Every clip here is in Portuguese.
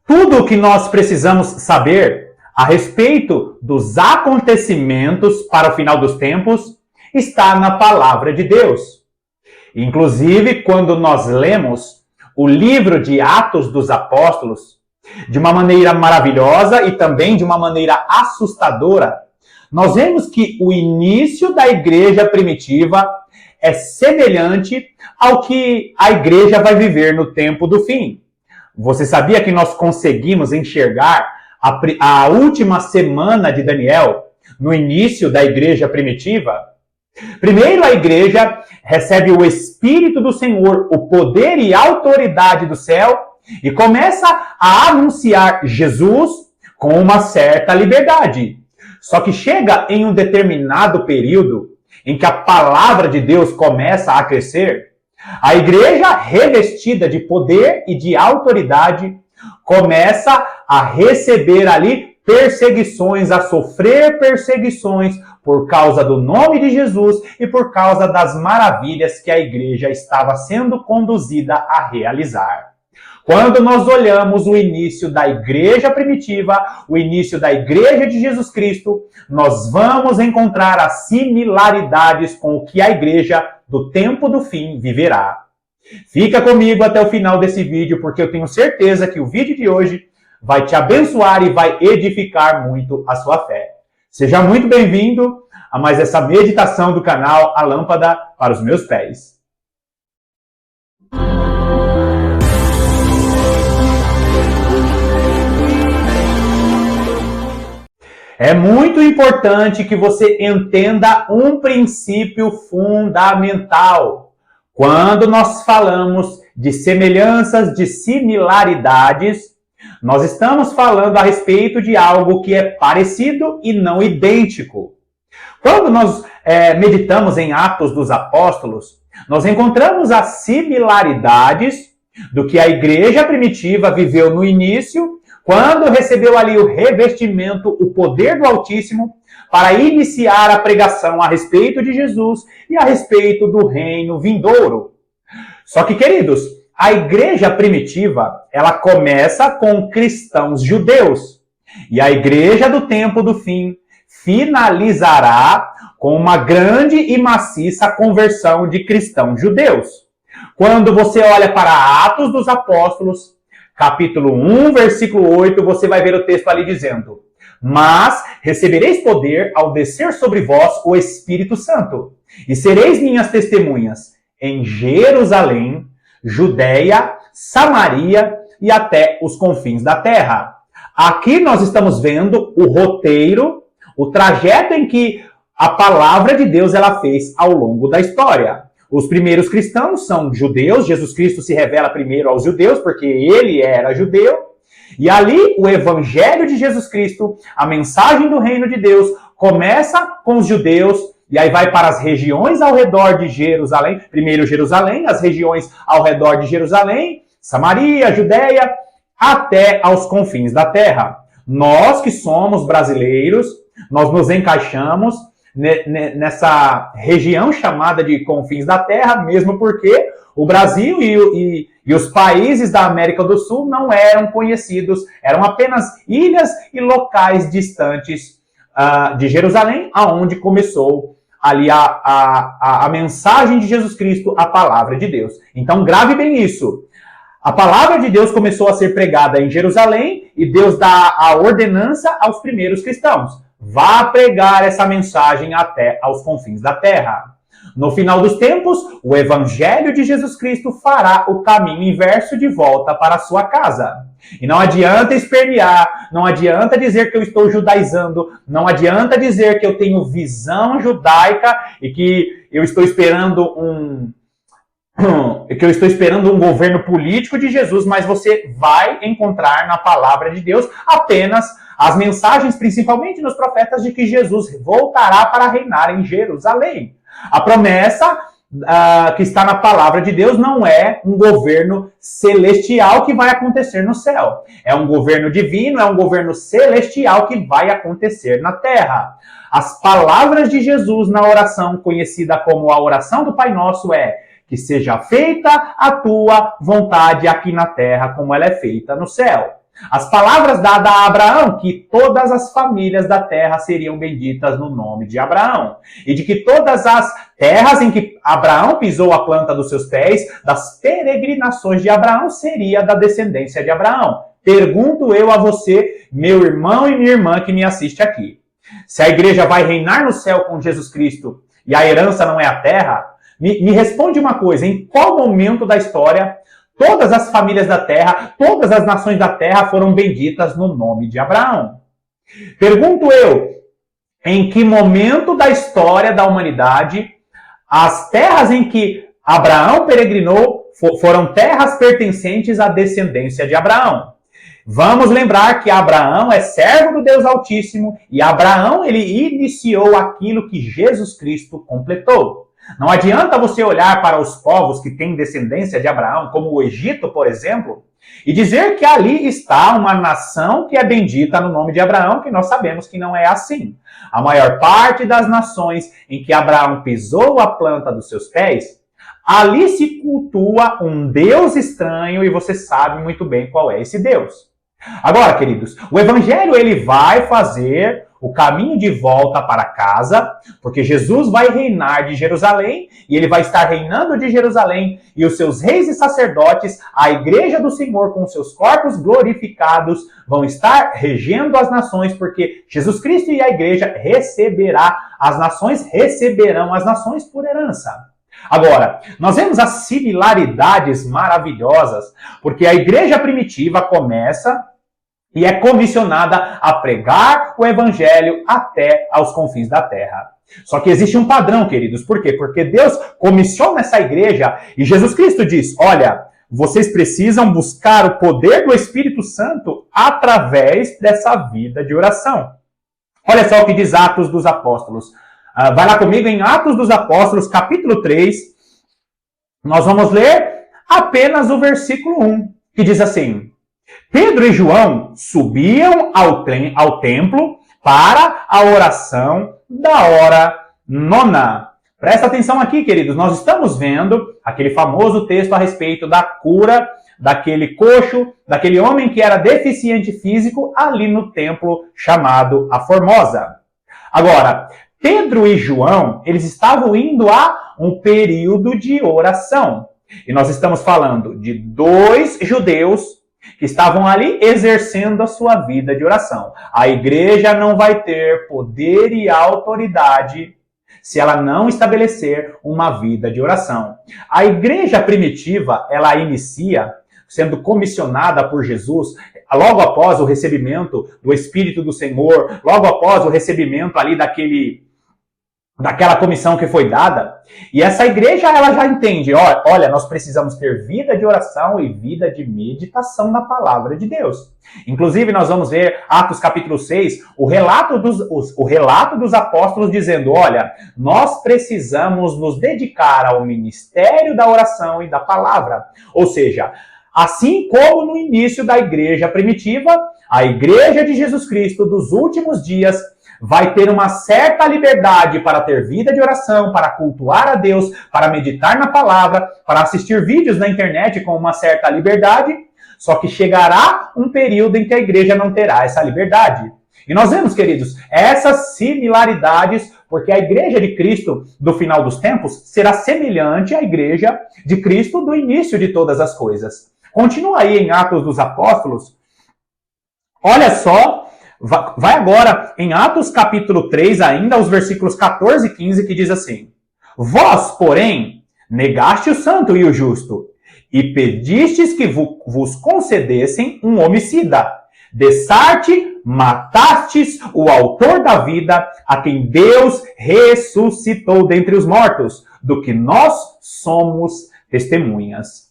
Tudo o que nós precisamos saber a respeito dos acontecimentos para o final dos tempos está na palavra de Deus. Inclusive, quando nós lemos o livro de Atos dos Apóstolos, de uma maneira maravilhosa e também de uma maneira assustadora, nós vemos que o início da igreja primitiva é semelhante ao que a igreja vai viver no tempo do fim. Você sabia que nós conseguimos enxergar a última semana de Daniel no início da igreja primitiva? Primeiro, a igreja recebe o Espírito do Senhor, o poder e a autoridade do céu, e começa a anunciar Jesus com uma certa liberdade. Só que chega em um determinado período em que a palavra de Deus começa a crescer, a igreja, revestida de poder e de autoridade, começa a receber ali perseguições, a sofrer perseguições por causa do nome de Jesus e por causa das maravilhas que a igreja estava sendo conduzida a realizar. Quando nós olhamos o início da igreja primitiva, o início da igreja de Jesus Cristo, nós vamos encontrar as similaridades com o que a igreja do tempo do fim viverá. Fica comigo até o final desse vídeo, porque eu tenho certeza que o vídeo de hoje vai te abençoar e vai edificar muito a sua fé. Seja muito bem-vindo a mais essa meditação do canal A Lâmpada para os Meus Pés. É muito importante que você entenda um princípio fundamental. Quando nós falamos de semelhanças, de similaridades, nós estamos falando a respeito de algo que é parecido e não idêntico. Quando nós meditamos em Atos dos Apóstolos, nós encontramos as similaridades do que a igreja primitiva viveu no início, quando recebeu ali o revestimento, o poder do Altíssimo, para iniciar a pregação a respeito de Jesus e a respeito do reino vindouro. Só que, queridos, a igreja primitiva, ela começa com cristãos judeus. E a igreja do tempo do fim finalizará com uma grande e maciça conversão de cristãos judeus. Quando você olha para Atos dos Apóstolos, capítulo 1, versículo 8, você vai ver o texto ali dizendo: mas recebereis poder ao descer sobre vós o Espírito Santo, e sereis minhas testemunhas em Jerusalém, Judeia, Samaria e até os confins da terra. Aqui nós estamos vendo o roteiro, o trajeto em que a palavra de Deus ela fez ao longo da história. Os primeiros cristãos são judeus, Jesus Cristo se revela primeiro aos judeus, porque ele era judeu. E ali o evangelho de Jesus Cristo, a mensagem do reino de Deus, começa com os judeus, e aí vai para as regiões ao redor de Jerusalém. Primeiro Jerusalém, as regiões ao redor de Jerusalém, Samaria, Judeia, até aos confins da terra. Nós que somos brasileiros, nós nos encaixamos nessa região chamada de confins da terra, mesmo porque o Brasil e os países da América do Sul não eram conhecidos, eram apenas ilhas e locais distantes de Jerusalém, aonde começou ali a mensagem de Jesus Cristo, a palavra de Deus. Então grave bem isso. A palavra de Deus começou a ser pregada em Jerusalém e Deus dá a ordenança aos primeiros cristãos. Vá pregar essa mensagem até aos confins da terra. No final dos tempos, o evangelho de Jesus Cristo fará o caminho inverso de volta para a sua casa. E não adianta espernear, não adianta dizer que eu estou judaizando, não adianta dizer que eu tenho visão judaica e que eu estou esperando um governo político de Jesus, mas você vai encontrar na palavra de Deus apenas as mensagens, principalmente nos profetas, de que Jesus voltará para reinar em Jerusalém. A promessa que está na palavra de Deus não é um governo celestial que vai acontecer no céu. É um governo divino, é um governo celestial que vai acontecer na terra. As palavras de Jesus na oração, conhecida como a oração do Pai Nosso, é: que seja feita a tua vontade aqui na terra como ela é feita no céu. as palavras dadas a Abraão, que todas as famílias da terra seriam benditas no nome de Abraão. E de que todas as terras em que Abraão pisou a planta dos seus pés, das peregrinações de Abraão, seria da descendência de Abraão. Pergunto eu a você, meu irmão e minha irmã que me assiste aqui. Se a igreja vai reinar no céu com Jesus Cristo e a herança não é a terra, me responde uma coisa, em qual momento da história todas as famílias da terra, todas as nações da terra foram benditas no nome de Abraão? Pergunto eu, em que momento da história da humanidade as terras em que Abraão peregrinou foram terras pertencentes à descendência de Abraão? Vamos lembrar que Abraão é servo do Deus Altíssimo e Abraão ele iniciou aquilo que Jesus Cristo completou. Não adianta você olhar para os povos que têm descendência de Abraão, como o Egito, por exemplo, e dizer que ali está uma nação que é bendita no nome de Abraão, que nós sabemos que não é assim. A maior parte das nações em que Abraão pisou a planta dos seus pés, ali se cultua um Deus estranho e você sabe muito bem qual é esse Deus. Agora, queridos, o Evangelho ele vai fazer o caminho de volta para casa, porque Jesus vai reinar de Jerusalém, e ele vai estar reinando de Jerusalém, e os seus reis e sacerdotes, a igreja do Senhor com seus corpos glorificados, vão estar regendo as nações, porque Jesus Cristo e a igreja receberão as nações por herança. Agora, nós vemos as similaridades maravilhosas, porque a igreja primitiva começa e é comissionada a pregar o evangelho até aos confins da terra. Só que existe um padrão, queridos. Por quê? Porque Deus comissiona essa igreja e Jesus Cristo diz, olha, vocês precisam buscar o poder do Espírito Santo através dessa vida de oração. Olha só o que diz Atos dos Apóstolos. Vai lá comigo em Atos dos Apóstolos, capítulo 3. Nós vamos ler apenas o versículo 1, que diz assim: Pedro e João subiam ao templo para a oração da hora nona. Presta atenção aqui, queridos. Nós estamos vendo aquele famoso texto a respeito da cura daquele coxo, daquele homem que era deficiente físico ali no templo chamado a Formosa. Agora, Pedro e João, eles estavam indo a um período de oração. E nós estamos falando de dois judeus que estavam ali exercendo a sua vida de oração. A igreja não vai ter poder e autoridade se ela não estabelecer uma vida de oração. A igreja primitiva, ela inicia sendo comissionada por Jesus logo após o recebimento do Espírito do Senhor, logo após o recebimento ali daquela comissão que foi dada. E essa igreja, ela já entende, olha, nós precisamos ter vida de oração e vida de meditação na palavra de Deus. Inclusive, nós vamos ver Atos capítulo 6, o relato dos apóstolos dizendo, olha, nós precisamos nos dedicar ao ministério da oração e da palavra. Ou seja, assim como no início da igreja primitiva, a igreja de Jesus Cristo dos últimos dias vai ter uma certa liberdade para ter vida de oração, para cultuar a Deus, para meditar na palavra, para assistir vídeos na internet com uma certa liberdade, só que chegará um período em que a igreja não terá essa liberdade. E nós vemos, queridos, essas similaridades, porque a igreja de Cristo do final dos tempos será semelhante à igreja de Cristo do início de todas as coisas. Continua aí em Atos dos Apóstolos. Olha só, vai agora em Atos capítulo 3, ainda os versículos 14 e 15, que diz assim: Vós, porém, negaste o santo e o justo, e pedistes que vos concedessem um homicida. Dessarte, matastes o autor da vida, a quem Deus ressuscitou dentre os mortos, do que nós somos testemunhas.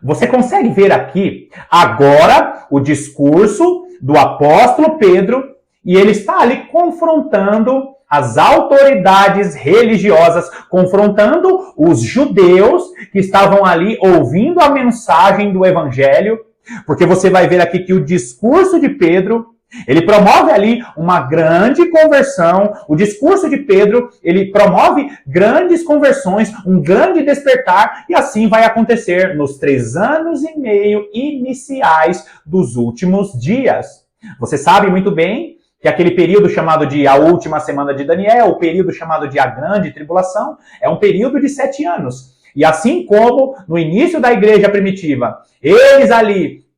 Você consegue ver aqui agora o discurso do apóstolo Pedro, e ele está ali confrontando as autoridades religiosas, confrontando os judeus que estavam ali ouvindo a mensagem do evangelho, porque você vai ver aqui que o discurso de Pedro Ele promove ali uma grande conversão. O discurso de Pedro, ele promove grandes conversões, um grande despertar, e assim vai acontecer nos 3 anos e meio iniciais dos últimos dias. Você sabe muito bem que aquele período chamado de a última semana de Daniel, o período chamado de a grande tribulação, é um período de 7 anos. E assim como no início da igreja primitiva, eles ali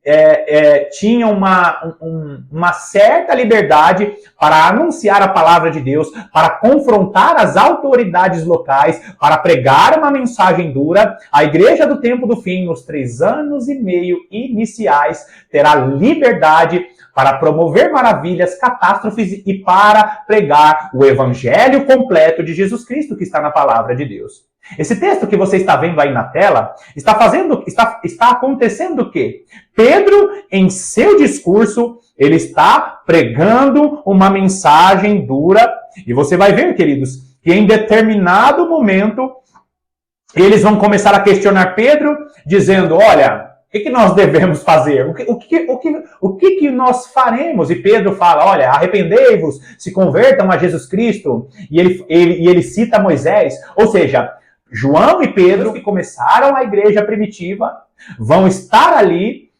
tinham uma certa liberdade para anunciar a palavra de Deus, para confrontar as autoridades locais, para pregar uma mensagem dura, a igreja do tempo do fim, nos 3 anos e meio iniciais, terá liberdade para promover maravilhas, catástrofes e para pregar o evangelho completo de Jesus Cristo que está na palavra de Deus. Esse texto que você está vendo aí na tela está acontecendo o quê? Pedro, em seu discurso, ele está pregando uma mensagem dura. E você vai ver, queridos, que em determinado momento eles vão começar a questionar Pedro, dizendo, olha, o que nós devemos fazer? O que nós faremos? E Pedro fala, olha, arrependei-vos, se convertam a Jesus Cristo. E ele cita Moisés. Ou seja, João e Pedro, que começaram a igreja primitiva, vão estar ali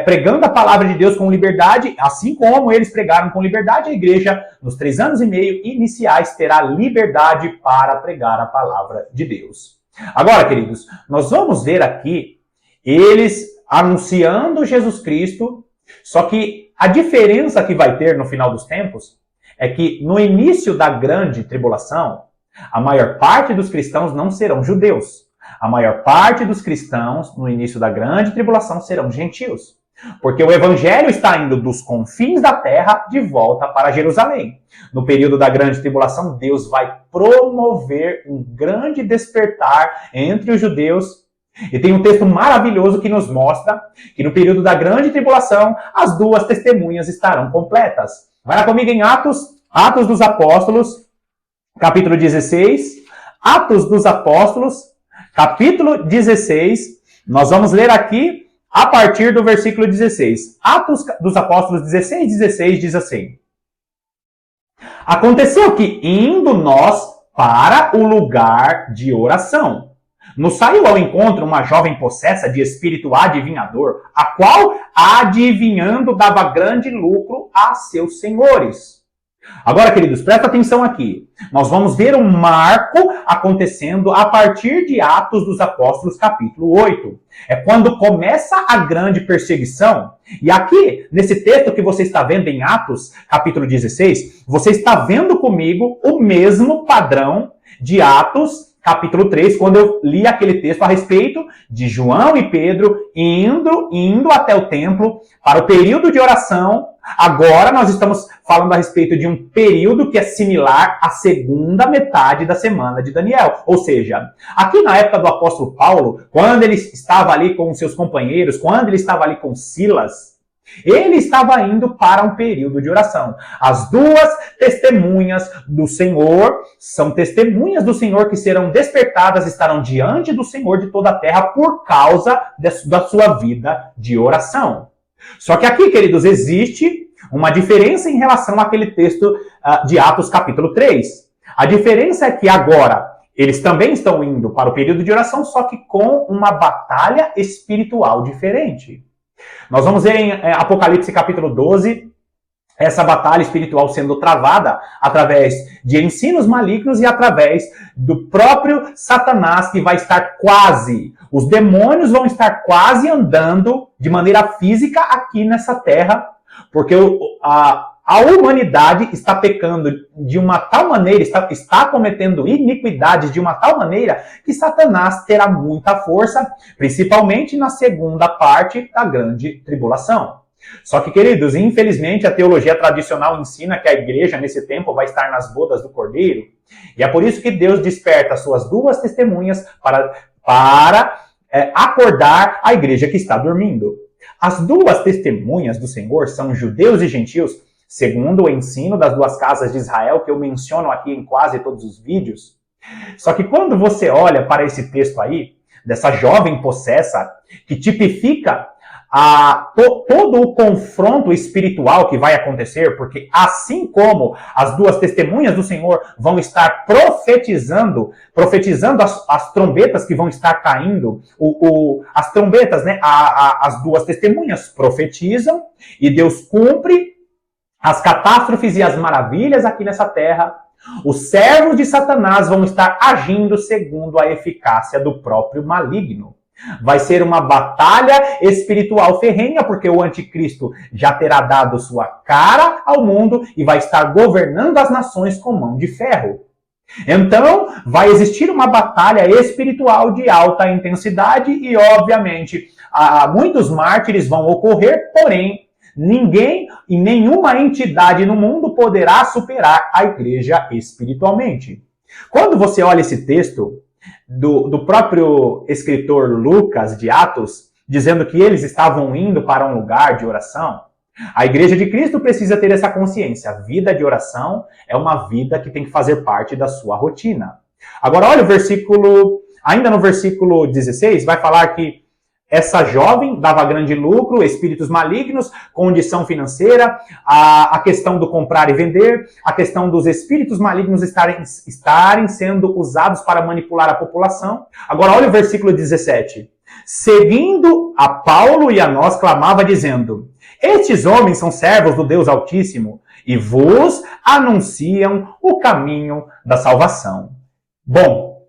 pregando a palavra de Deus com liberdade, assim como eles pregaram com liberdade, a igreja, nos 3 anos e meio iniciais, terá liberdade para pregar a palavra de Deus. Agora, queridos, nós vamos ver aqui eles anunciando Jesus Cristo, só que a diferença que vai ter no final dos tempos é que no início da grande tribulação, a maior parte dos cristãos não serão judeus. A maior parte dos cristãos, no início da grande tribulação, serão gentios. Porque o evangelho está indo dos confins da terra de volta para Jerusalém. No período da grande tribulação, Deus vai promover um grande despertar entre os judeus. E tem um texto maravilhoso que nos mostra que no período da grande tribulação, as 2 testemunhas estarão completas. Vai lá comigo em Atos dos Apóstolos, capítulo 16. Atos dos Apóstolos, capítulo 16. Nós vamos ler aqui a partir do versículo 16. Atos dos Apóstolos 16 diz assim: Aconteceu que, indo nós para o lugar de oração, nos saiu ao encontro uma jovem possessa de espírito adivinhador, a qual, adivinhando, dava grande lucro a seus senhores. Agora, queridos, presta atenção aqui. Nós vamos ver um marco acontecendo a partir de Atos dos Apóstolos, capítulo 8. É quando começa a grande perseguição. E aqui, nesse texto que você está vendo em Atos, capítulo 16, você está vendo comigo o mesmo padrão de Atos, capítulo 3, quando eu li aquele texto a respeito de João e Pedro indo até o templo para o período de oração. Agora nós estamos falando a respeito de um período que é similar à segunda metade da semana de Daniel. Ou seja, aqui na época do apóstolo Paulo, quando ele estava ali com seus companheiros, quando ele estava ali com Silas, ele estava indo para um período de oração. As 2 testemunhas do Senhor são testemunhas do Senhor que serão despertadas, estarão diante do Senhor de toda a terra por causa da sua vida de oração. Só que aqui, queridos, existe uma diferença em relação àquele texto de Atos capítulo 3. A diferença é que agora eles também estão indo para o período de oração, só que com uma batalha espiritual diferente. Nós vamos ver em Apocalipse capítulo 12, essa batalha espiritual sendo travada através de ensinos malignos e através do próprio Satanás, que vai estar quase, os demônios vão estar quase andando de maneira física aqui nessa terra, porque a humanidade está pecando de uma tal maneira, está cometendo iniquidades de uma tal maneira que Satanás terá muita força, principalmente na segunda parte da grande tribulação. Só que, queridos, infelizmente a teologia tradicional ensina que a igreja nesse tempo vai estar nas bodas do Cordeiro, e é por isso que Deus desperta as suas 2 testemunhas para acordar a igreja que está dormindo. As 2 testemunhas do Senhor são judeus e gentios, segundo o ensino das 2 casas de Israel, que eu menciono aqui em quase todos os vídeos. Só que quando você olha para esse texto aí, dessa jovem possessa, que tipifica todo o confronto espiritual que vai acontecer, porque assim como as duas testemunhas do Senhor vão estar profetizando as trombetas que vão estar caindo, as trombetas, né? As duas testemunhas profetizam e Deus cumpre as catástrofes e as maravilhas aqui nessa terra. Os servos de Satanás vão estar agindo segundo a eficácia do próprio maligno. Vai ser uma batalha espiritual ferrenha, porque o anticristo já terá dado sua cara ao mundo e vai estar governando as nações com mão de ferro. Então, vai existir uma batalha espiritual de alta intensidade e, obviamente, muitos mártires vão ocorrer, porém, ninguém e nenhuma entidade no mundo poderá superar a igreja espiritualmente. Quando você olha esse texto do próprio escritor Lucas de Atos, dizendo que eles estavam indo para um lugar de oração, a igreja de Cristo precisa ter essa consciência. A vida de oração é uma vida que tem que fazer parte da sua rotina. Agora olha o versículo, ainda no versículo 16, vai falar que essa jovem dava grande lucro, espíritos malignos, condição financeira, a questão do comprar e vender, a questão dos espíritos malignos estarem sendo usados para manipular a população. Agora olha o versículo 17. Seguindo a Paulo e a nós, clamava dizendo: estes homens são servos do Deus Altíssimo e vos anunciam o caminho da salvação. Bom,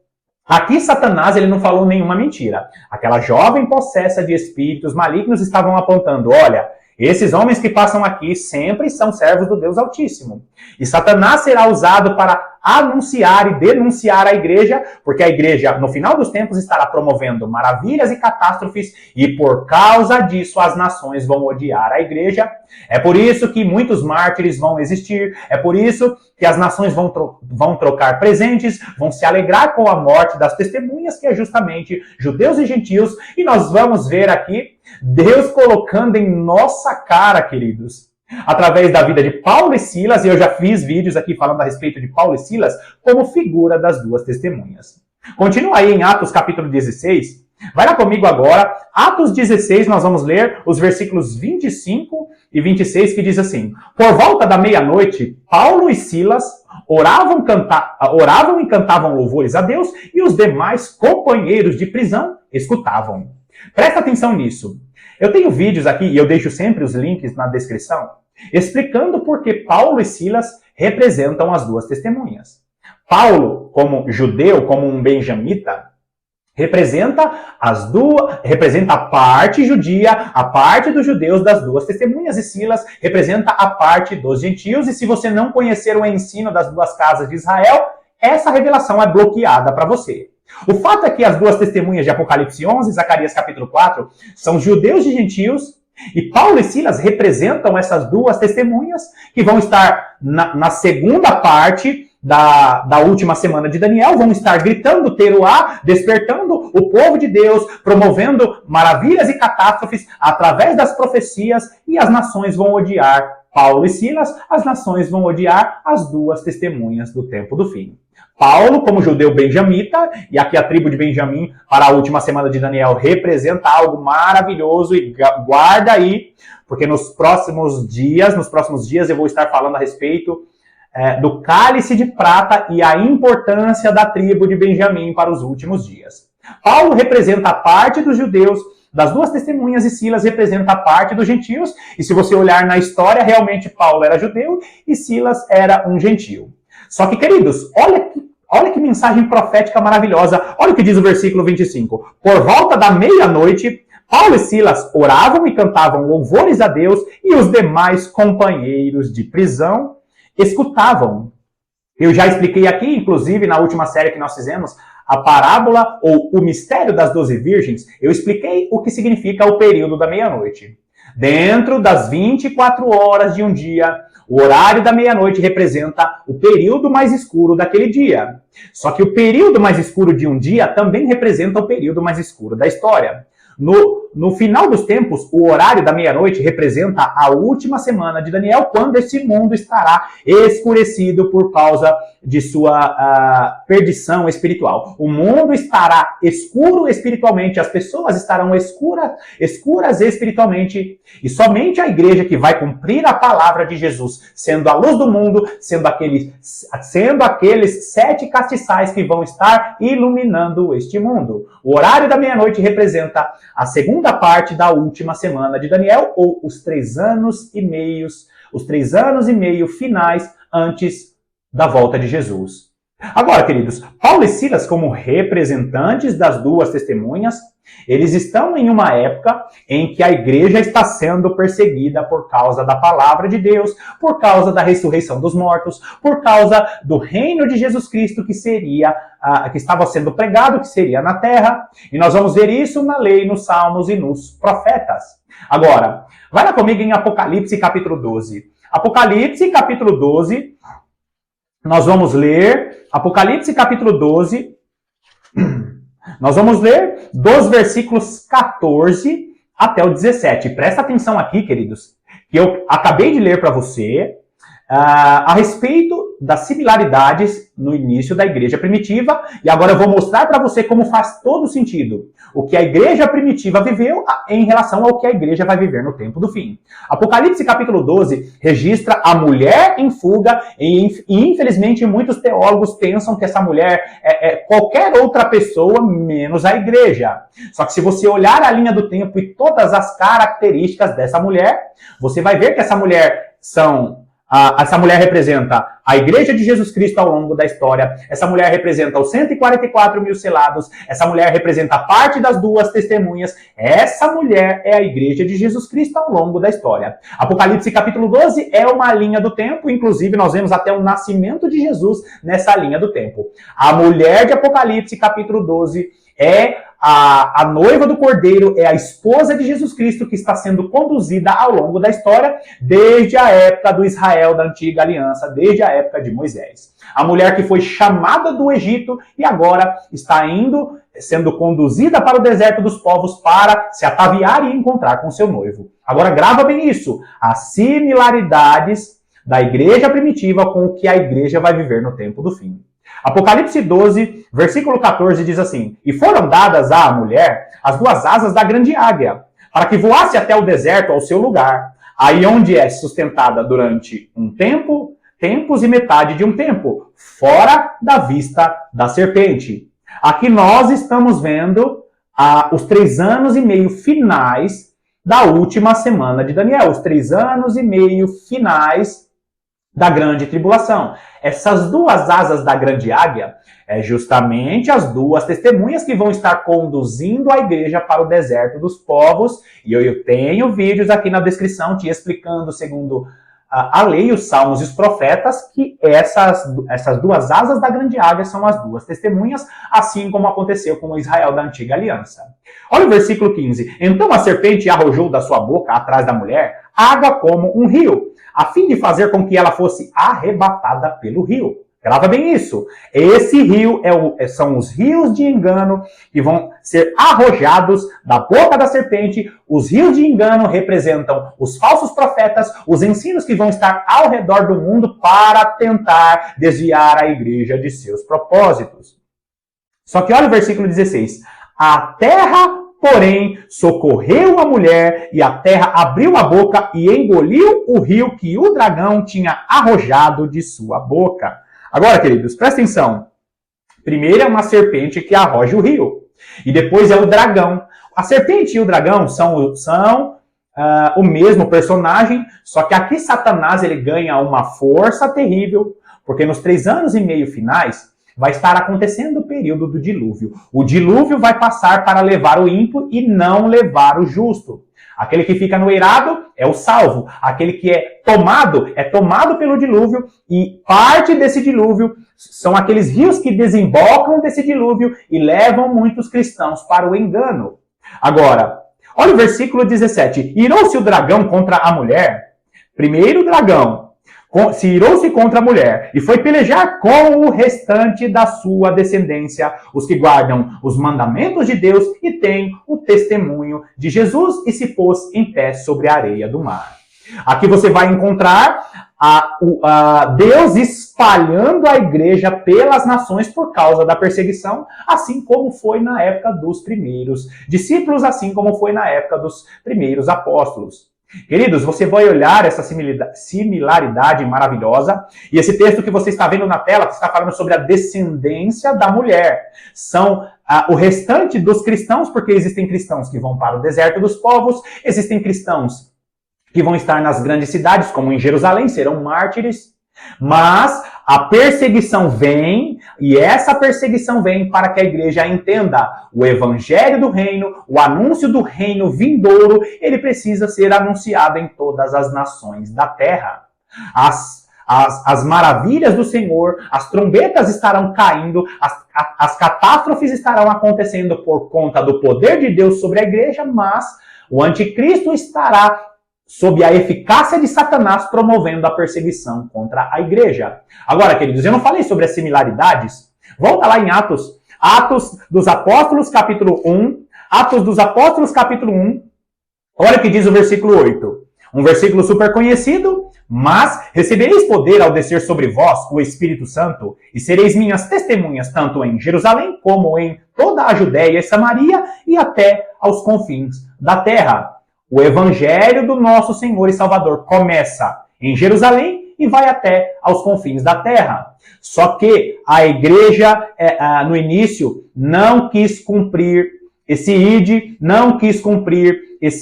aqui Satanás ele não falou nenhuma mentira. Aquela jovem possessa de espíritos malignos estavam apontando: olha, esses homens que passam aqui sempre são servos do Deus Altíssimo. E Satanás será usado para anunciar e denunciar a igreja, porque a igreja, no final dos tempos, estará promovendo maravilhas e catástrofes, e por causa disso as nações vão odiar a igreja. É por isso que muitos mártires vão existir, é por isso que as nações vão trocar presentes, vão se alegrar com a morte das testemunhas, que é justamente judeus e gentios, e nós vamos ver aqui Deus colocando em nossa cara, queridos, através da vida de Paulo e Silas, e eu já fiz vídeos aqui falando a respeito de Paulo e Silas, como figura das duas testemunhas. Continua aí em Atos capítulo 16, vai lá comigo agora, Atos 16, nós vamos ler os versículos 25 e 26, que diz assim: por volta da meia-noite, Paulo e Silas oravam e cantavam louvores a Deus, e os demais companheiros de prisão escutavam. Presta atenção nisso. Eu tenho vídeos aqui, e eu deixo sempre os links na descrição, explicando por que Paulo e Silas representam as duas testemunhas. Paulo, como judeu, como um benjamita, representa a parte judia, a parte dos judeus das duas testemunhas, e Silas representa a parte dos gentios. E se você não conhecer o ensino das duas casas de Israel, essa revelação é bloqueada para você. O fato é que as duas testemunhas de Apocalipse 11 e Zacarias capítulo 4 são judeus e gentios, e Paulo e Silas representam essas duas testemunhas que vão estar na segunda parte da última semana de Daniel, vão estar gritando teruá, despertando o povo de Deus, promovendo maravilhas e catástrofes através das profecias, e as nações vão odiar Paulo e Silas, as nações vão odiar as duas testemunhas do tempo do fim. Paulo, como judeu benjamita, e aqui a tribo de Benjamim, para a última semana de Daniel, representa algo maravilhoso, e guarda aí, porque nos próximos dias eu vou estar falando a respeito do cálice de prata e a importância da tribo de Benjamim para os últimos dias. Paulo representa a parte dos judeus, das duas testemunhas, e Silas representa a parte dos gentios, e se você olhar na história, realmente Paulo era judeu e Silas era um gentio. Só que, queridos, olha que mensagem profética maravilhosa. Olha o que diz o versículo 25. Por volta da meia-noite, Paulo e Silas oravam e cantavam louvores a Deus, e os demais companheiros de prisão escutavam. Eu já expliquei aqui, inclusive na última série que nós fizemos, a parábola ou o mistério das 12 virgens, eu expliquei o que significa o período da meia-noite. Dentro das 24 horas de um dia, o horário da meia-noite representa o período mais escuro daquele dia. Só que o período mais escuro de um dia também representa o período mais escuro da história. no final dos tempos, o horário da meia-noite representa a última semana de Daniel, quando esse mundo estará escurecido por causa de sua perdição espiritual. O mundo estará escuro espiritualmente, as pessoas estarão escuras espiritualmente, e somente a igreja que vai cumprir a palavra de Jesus, sendo a luz do mundo, sendo aqueles 7 castiçais que vão estar iluminando este mundo. O horário da meia-noite representa a segunda parte da última semana de Daniel, ou os 3 anos e meio finais antes da volta de Jesus. Agora, queridos, Paulo e Silas, como representantes das duas testemunhas, eles estão em uma época em que a igreja está sendo perseguida por causa da palavra de Deus, por causa da ressurreição dos mortos, por causa do reino de Jesus Cristo que estava sendo pregado, que seria na terra. E nós vamos ver isso na lei, nos salmos e nos profetas. Agora, vai lá comigo em Apocalipse capítulo 12. Apocalipse capítulo 12, nós vamos ler Apocalipse capítulo 12, nós vamos ler dos versículos 14 até o 17. Presta atenção aqui, queridos, que eu acabei de ler para você a respeito das similaridades no início da igreja primitiva, e agora eu vou mostrar para você como faz todo sentido o que a igreja primitiva viveu em relação ao que a igreja vai viver no tempo do fim. Apocalipse capítulo 12 registra a mulher em fuga, e infelizmente muitos teólogos pensam que essa mulher é qualquer outra pessoa menos a igreja. Só que se você olhar a linha do tempo e todas as características dessa mulher, você vai ver que essa mulher representa a igreja de Jesus Cristo ao longo da história. Essa mulher representa os 144 mil selados. Essa mulher representa parte das duas testemunhas. Essa mulher é a igreja de Jesus Cristo ao longo da história. Apocalipse capítulo 12 é uma linha do tempo. Inclusive, nós vemos até o nascimento de Jesus nessa linha do tempo. A mulher de Apocalipse capítulo 12 é a noiva do Cordeiro, é a esposa de Jesus Cristo que está sendo conduzida ao longo da história, desde a época do Israel da antiga aliança, desde a época de Moisés. A mulher que foi chamada do Egito e agora está sendo conduzida para o deserto dos povos para se ataviar e encontrar com seu noivo. Agora grava bem isso, as similaridades da igreja primitiva com o que a igreja vai viver no tempo do fim. Apocalipse 12, versículo 14 diz assim: E foram dadas à mulher as 2 asas da grande águia, para que voasse até o deserto ao seu lugar, aí onde é sustentada durante um tempo, tempos e metade de um tempo, fora da vista da serpente. Aqui nós estamos vendo os 3 anos e meio finais da última semana de Daniel, os 3 anos e meio finais da grande tribulação. Essas 2 asas da grande águia é justamente as 2 testemunhas que vão estar conduzindo a igreja para o deserto dos povos. E eu tenho vídeos aqui na descrição te explicando, segundo a lei, os salmos e os profetas, que essas 2 asas da grande águia são as 2 testemunhas, assim como aconteceu com o Israel da antiga aliança. Olha o versículo 15. Então a serpente arrojou da sua boca atrás da mulher água como um rio, a fim de fazer com que ela fosse arrebatada pelo rio. Grava bem isso. Esse rio são os rios de engano que vão ser arrojados da boca da serpente. Os rios de engano representam os falsos profetas, os ensinos que vão estar ao redor do mundo para tentar desviar a igreja de seus propósitos. Só que olha o versículo 16. A terra, porém, socorreu a mulher, e a terra abriu a boca e engoliu o rio que o dragão tinha arrojado de sua boca. Agora, queridos, presta atenção. Primeiro é uma serpente que arroja o rio, e depois é o dragão. A serpente e o dragão são o mesmo personagem, só que aqui Satanás ele ganha uma força terrível, porque nos 3 anos e meio finais vai estar acontecendo o período do dilúvio. O dilúvio vai passar para levar o ímpio e não levar o justo. Aquele que fica no eirado é o salvo. Aquele que é tomado pelo dilúvio, e parte desse dilúvio são aqueles rios que desembocam desse dilúvio e levam muitos cristãos para o engano. Agora, olha o versículo 17. Irou-se o dragão contra a mulher. Primeiro o dragão. se irou-se contra a mulher e foi pelejar com o restante da sua descendência, os que guardam os mandamentos de Deus e têm o testemunho de Jesus, e se pôs em pé sobre a areia do mar. Aqui você vai encontrar Deus espalhando a igreja pelas nações por causa da perseguição, assim como foi na época dos primeiros discípulos, assim como foi na época dos primeiros apóstolos. Queridos, você vai olhar essa similaridade maravilhosa, e esse texto que você está vendo na tela, que está falando sobre a descendência da mulher, são o restante dos cristãos, porque existem cristãos que vão para o deserto dos povos, existem cristãos que vão estar nas grandes cidades, como em Jerusalém, serão mártires, mas a perseguição vem, e essa perseguição vem para que a igreja entenda o evangelho do reino, o anúncio do reino vindouro, ele precisa ser anunciado em todas as nações da terra. As maravilhas do Senhor, as trombetas estarão caindo, as catástrofes estarão acontecendo por conta do poder de Deus sobre a igreja, mas o anticristo estará sob a eficácia de Satanás, promovendo a perseguição contra a igreja. Agora, queridos, eu não falei sobre as similaridades? Volta lá em Atos. Atos dos Apóstolos, capítulo 1. Atos dos Apóstolos, capítulo 1. Olha o que diz o versículo 8. Um versículo super conhecido. Mas recebereis poder ao descer sobre vós o Espírito Santo, e sereis minhas testemunhas tanto em Jerusalém, como em toda a Judéia e Samaria, e até aos confins da terra. O evangelho do nosso Senhor e Salvador começa em Jerusalém e vai até aos confins da terra. Só que a igreja, no início, não quis cumprir esse ide, não quis cumprir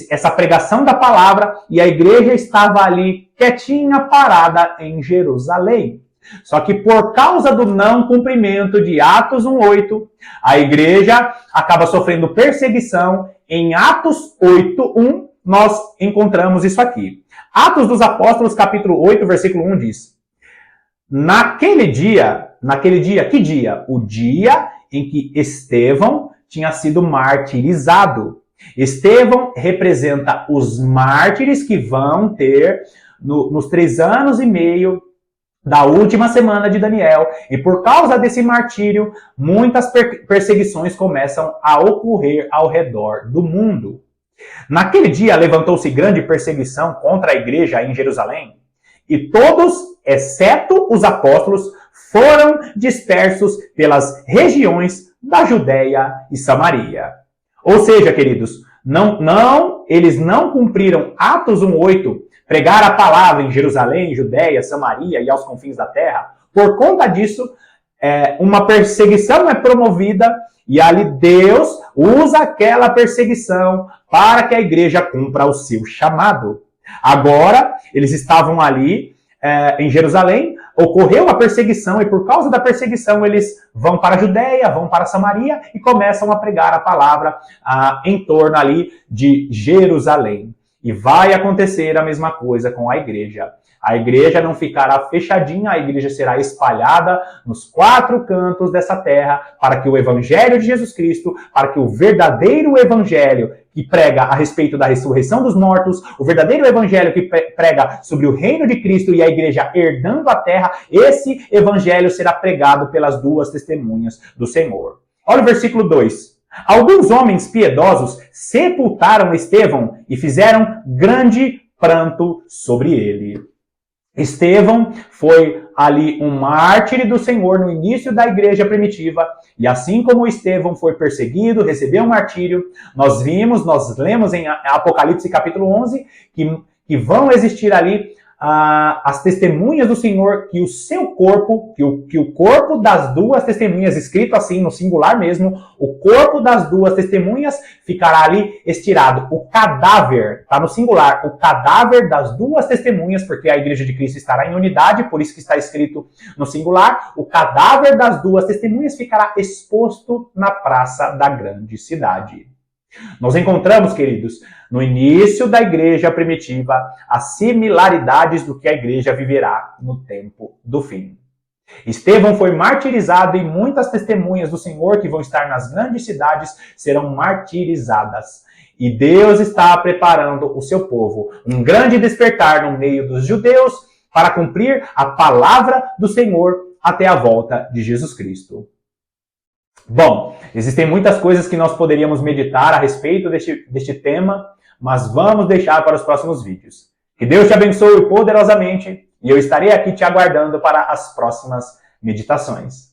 essa pregação da palavra, e a igreja estava ali quietinha, parada em Jerusalém. Só que por causa do não cumprimento de Atos 1:8, a igreja acaba sofrendo perseguição. Em Atos 8:1, nós encontramos isso aqui. Atos dos Apóstolos, capítulo 8, versículo 1 diz: Naquele dia, que dia? O dia em que Estevão tinha sido martirizado. Estevão representa os mártires que vão ter nos 3 anos e meio da última semana de Daniel. E por causa desse martírio, muitas perseguições começam a ocorrer ao redor do mundo. Naquele dia levantou-se grande perseguição contra a igreja em Jerusalém, e todos, exceto os apóstolos, foram dispersos pelas regiões da Judéia e Samaria. Ou seja, queridos, eles não cumpriram Atos 1:8, pregar a palavra em Jerusalém, Judéia, Samaria e aos confins da terra. Por conta disso, uma perseguição é promovida, e ali Deus usa aquela perseguição para que a igreja cumpra o seu chamado. Agora, eles estavam ali em Jerusalém, ocorreu a perseguição, e por causa da perseguição eles vão para a Judéia, vão para a Samaria e começam a pregar a palavra em torno ali de Jerusalém. E vai acontecer a mesma coisa com a igreja. A igreja não ficará fechadinha, a igreja será espalhada nos 4 cantos dessa terra, para que o evangelho de Jesus Cristo, para que o verdadeiro evangelho que prega a respeito da ressurreição dos mortos, o verdadeiro evangelho que prega sobre o reino de Cristo e a igreja herdando a terra, esse evangelho será pregado pelas 2 testemunhas do Senhor. Olha o versículo 2. Alguns homens piedosos sepultaram Estevão e fizeram grande pranto sobre ele. Estevão foi ali um mártir do Senhor no início da igreja primitiva, e assim como Estevão foi perseguido, recebeu um martírio, nós lemos em Apocalipse capítulo 11, que vão existir ali as testemunhas do Senhor, que o seu corpo, que o corpo das 2 testemunhas, escrito assim no singular mesmo, o corpo das 2 testemunhas ficará ali estirado. O cadáver, está no singular, o cadáver das 2 testemunhas, porque a igreja de Cristo estará em unidade, por isso que está escrito no singular, o cadáver das 2 testemunhas ficará exposto na praça da grande cidade. Nós encontramos, queridos, no início da igreja primitiva, as similaridades do que a igreja viverá no tempo do fim. Estevão foi martirizado, e muitas testemunhas do Senhor que vão estar nas grandes cidades serão martirizadas. E Deus está preparando o seu povo. Um grande despertar no meio dos judeus, para cumprir a palavra do Senhor até a volta de Jesus Cristo. Bom, existem muitas coisas que nós poderíamos meditar a respeito deste tema, mas vamos deixar para os próximos vídeos. Que Deus te abençoe poderosamente e eu estarei aqui te aguardando para as próximas meditações.